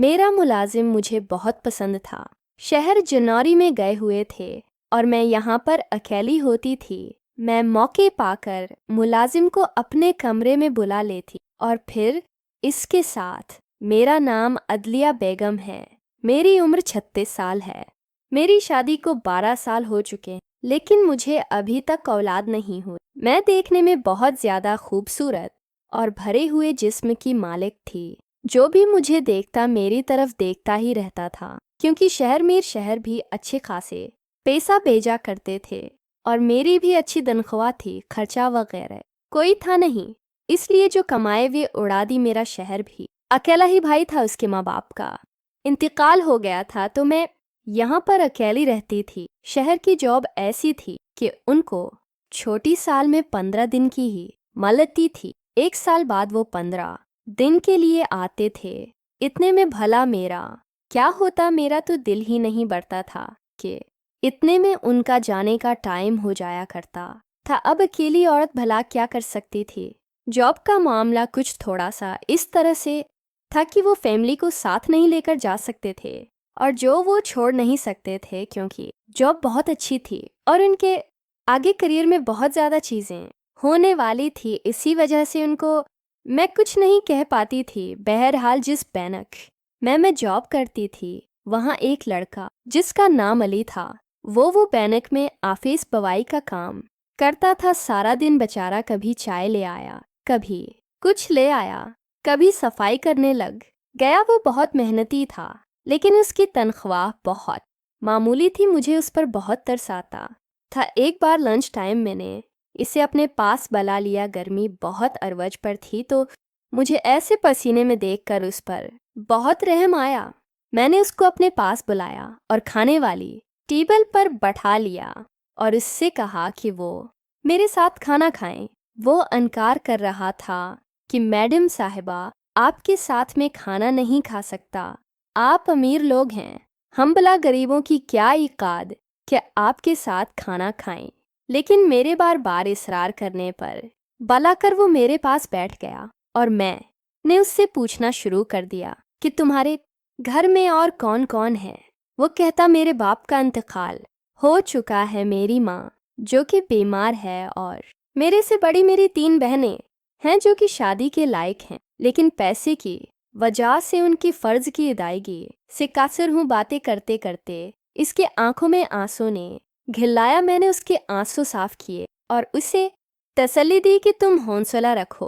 मेरा मुलाजिम मुझे बहुत पसंद था। शहर जनौरी में गए हुए थे और मैं यहाँ पर अकेली होती थी। मैं मौके पाकर मुलाजिम को अपने कमरे में बुला लेती और फिर इसके साथ मेरा नाम अदलिया बेगम है। मेरी उम्र 36 साल है। मेरी शादी को 12 साल हो चुके हैं, लेकिन मुझे अभी तक औलाद नहीं हुई। मैं देखने में बहुत ज़्यादा खूबसूरत और भरे हुए जिस्म की मालिक थी। जो भी मुझे देखता मेरी तरफ देखता ही रहता था, क्योंकि शहर भी अच्छे खासे पैसा भेजा करते थे और मेरी भी अच्छी तनख्वाह थी। खर्चा वगैरह कोई था नहीं, इसलिए जो कमाए वे उड़ा दी। मेरा शहर भी अकेला ही भाई था, उसके माँ बाप का इंतकाल हो गया था, तो मैं यहाँ पर अकेली रहती थी। शहर की जॉब ऐसी थी कि उनको छोटी साल में 15 दिन की ही मिलती थी। 1 साल बाद वो 15 दिन के लिए आते थे। इतने में भला मेरा क्या होता, मेरा तो दिल ही नहीं बढ़ता था कि इतने में उनका जाने का टाइम हो जाया करता था। अब अकेली औरत भला क्या कर सकती थी। जॉब का मामला कुछ थोड़ा सा इस तरह से था कि वो फैमिली को साथ नहीं लेकर जा सकते थे और जो वो छोड़ नहीं सकते थे, क्योंकि जॉब बहुत अच्छी थी और उनके आगे करियर में बहुत ज़्यादा चीज़ें होने वाली थी। इसी वजह से उनको मैं कुछ नहीं कह पाती थी। बहरहाल जिस बैंक में मैं जॉब करती थी, वहाँ एक लड़का जिसका नाम अली था, वो बैंक में ऑफिस बवाई का काम करता था। सारा दिन बेचारा कभी चाय ले आया, कभी कुछ ले आया, कभी सफाई करने लग गया। वो बहुत मेहनती था, लेकिन उसकी तनख्वाह बहुत मामूली थी। मुझे उस पर बहुत तरस आता था। एक बार लंच टाइम मैंने इसे अपने पास बुला लिया। गर्मी बहुत अरवज पर थी, तो मुझे ऐसे पसीने में देखकर उस पर बहुत रहम आया। मैंने उसको अपने पास बुलाया और खाने वाली टेबल पर बैठा लिया और उससे कहा कि वो मेरे साथ खाना खाएं। वो इनकार कर रहा था कि मैडम साहिबा, आपके साथ में खाना नहीं खा सकता। आप अमीर लोग हैं, हम भला गरीबों की क्या औकात कि आपके साथ खाना खाएं। लेकिन मेरे बार बार इसरार करने पर बुलाकर वो मेरे पास बैठ गया और मैंने उससे पूछना शुरू कर दिया कि तुम्हारे घर में और कौन कौन है। वो कहता, मेरे बाप का इंतकाल हो चुका है, मेरी माँ जो कि बीमार है और मेरे से बड़ी मेरी 3 बहनें हैं जो कि शादी के लायक हैं, लेकिन पैसे की वजह से उनकी फ़र्ज की अदायगी से कासिर हूँ। बातें करते करते इसके आंखों में आंसू ने घिलाया। मैंने उसके आंसू साफ किए और उसे तसल्ली दी कि तुम हौसला रखो,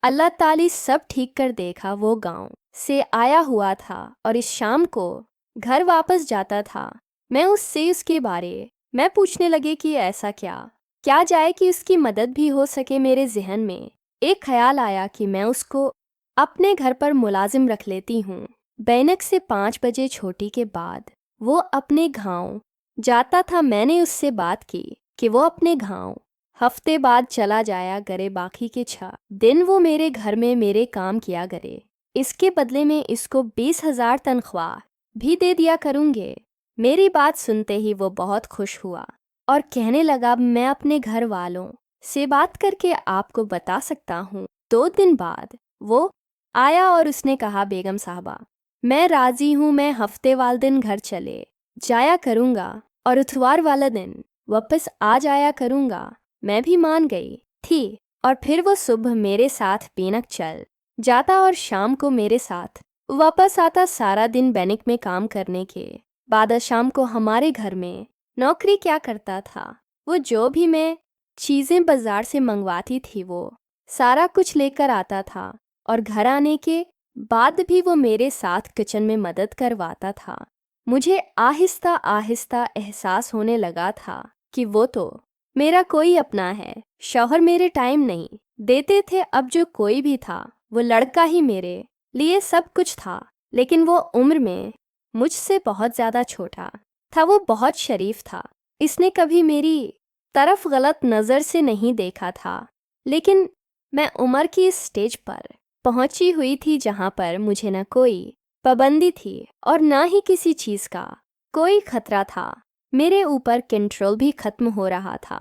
अल्लाह ताली सब ठीक कर देखा। वो गांव से आया हुआ था और इस शाम को घर वापस जाता था। मैं उससे उसके बारे में पूछने लगी कि ऐसा क्या जाए कि उसकी मदद भी हो सके। मेरे जहन में एक ख्याल आया कि मैं उसको अपने घर पर मुलाजिम रख लेती हूँ। बैनक से 5 बजे छोटी के बाद वो अपने गांव जाता था। मैंने उससे बात की कि वो अपने गांव हफ्ते बाद चला जाया करे। बाकी के 6 दिन वो मेरे घर में मेरे काम किया करे। इसके बदले में इसको 20,000 तनख्वाह भी दे दिया करूँगे। मेरी बात सुनते ही वो बहुत खुश हुआ और कहने लगा, मैं अपने घर वालों से बात करके आपको बता सकता हूँ। 2 दिन बाद वो आया और उसने कहा, बेगम साहबा, मैं राज़ी हूँ, मैं हफ्ते वाले दिन घर चले जाया करूँगा और इतवार वाला दिन वापस आ जाया करूँगा। मैं भी मान गई थी और फिर वो सुबह मेरे साथ बेनक चल जाता और शाम को मेरे साथ वापस आता। सारा दिन बैंक में काम करने के बाद शाम को हमारे घर में नौकरी क्या करता था। वो जो भी मैं चीज़ें बाज़ार से मंगवाती थी वो सारा कुछ लेकर आता था और घर आने के बाद भी वो मेरे साथ किचन में मदद करवाता था। मुझे आहिस्ता आहिस्ता एहसास होने लगा था कि वो तो मेरा कोई अपना है। शौहर मेरे टाइम नहीं देते थे। अब जो कोई भी था वो लड़का ही मेरे लिए सब कुछ था, लेकिन वो उम्र में मुझसे बहुत ज़्यादा छोटा था। वो बहुत शरीफ था। इसने कभी मेरी तरफ गलत नज़र से नहीं देखा था, लेकिन मैं उम्र की इस स्टेज पर पहुंची हुई थी जहां पर मुझे न कोई पाबंदी थी और ना ही किसी चीज़ का कोई खतरा था। मेरे ऊपर कंट्रोल भी खत्म हो रहा था।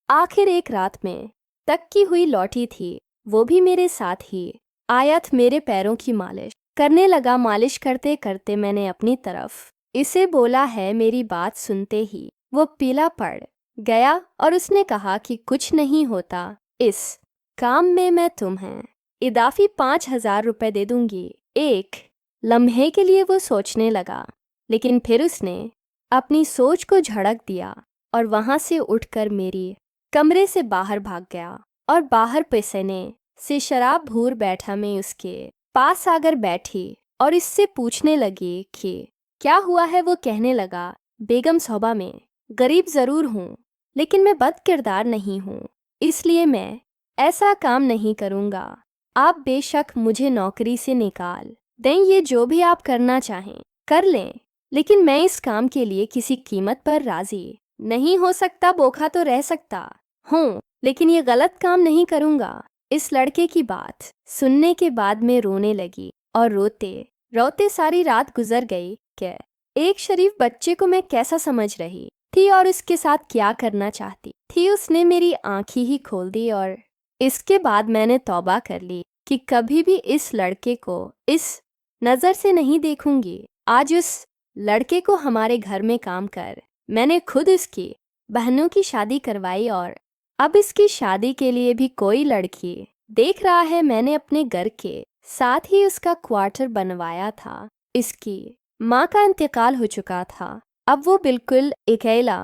आखिर एक रात में तक की हुई लौटी थी, वो भी मेरे साथ ही आया था। मेरे पैरों की मालिश करने लगा। मालिश करते करते मैंने अपनी तरफ इसे बोला है। मेरी बात सुनते ही वो पीला पड़ गया और उसने कहा कि कुछ नहीं होता, इस काम में मैं तुम्हें इजाफी 5,000 रुपये दे दूंगी। एक लम्हे के लिए वो सोचने लगा, लेकिन फिर उसने अपनी सोच को झड़क दिया और वहां से उठकर मेरी कमरे से बाहर भाग गया और बाहर पसीने से शराब भूर बैठा। मैं उसके पास आकर बैठी और इससे पूछने लगी कि क्या हुआ है। वो कहने लगा, बेगम सौबा, मैं गरीब ज़रूर हूँ, लेकिन मैं बद किरदार नहीं हूँ, इसलिए मैं ऐसा काम नहीं करूँगा। आप बेशक मुझे नौकरी से निकाल दें, ये जो भी आप करना चाहें कर लें, लेकिन मैं इस काम के लिए किसी कीमत पर राज़ी नहीं हो सकता। बोखा तो रह सकता हूँ, लेकिन ये गलत काम नहीं करूँगा। इस लड़के की बात सुनने के बाद मैं रोने लगी और रोते रोते सारी रात गुजर गई कि एक शरीफ बच्चे को मैं कैसा समझ रही थी और उसके साथ क्या करना चाहती थी। उसने मेरी आंखें ही खोल दी और इसके बाद मैंने तौबा कर ली कि कभी भी इस लड़के को इस नज़र से नहीं देखूंगी। आज उस लड़के को हमारे घर में काम कर मैंने खुद उसकी बहनों की शादी करवाई और अब इसकी शादी के लिए भी कोई लड़की देख रहा है। मैंने अपने घर के साथ ही उसका क्वार्टर बनवाया था। इसकी माँ का इंतकाल हो चुका था, अब वो बिल्कुल अकेला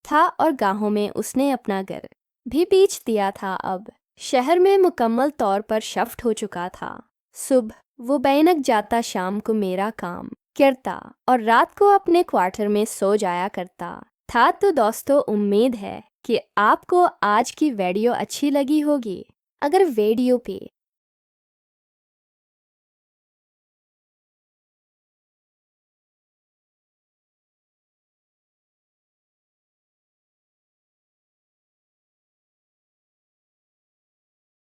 था और गांवों में उसने अपना घर भी बेच दिया था। अब शहर में मुकम्मल तौर पर शिफ्ट हो चुका था। सुबह वो बैनक जाता, शाम को मेरा काम करता और रात को अपने क्वार्टर में सो जाया करता था। तो दोस्तों, उम्मीद है कि आपको आज की वीडियो अच्छी लगी होगी। अगर वीडियो पे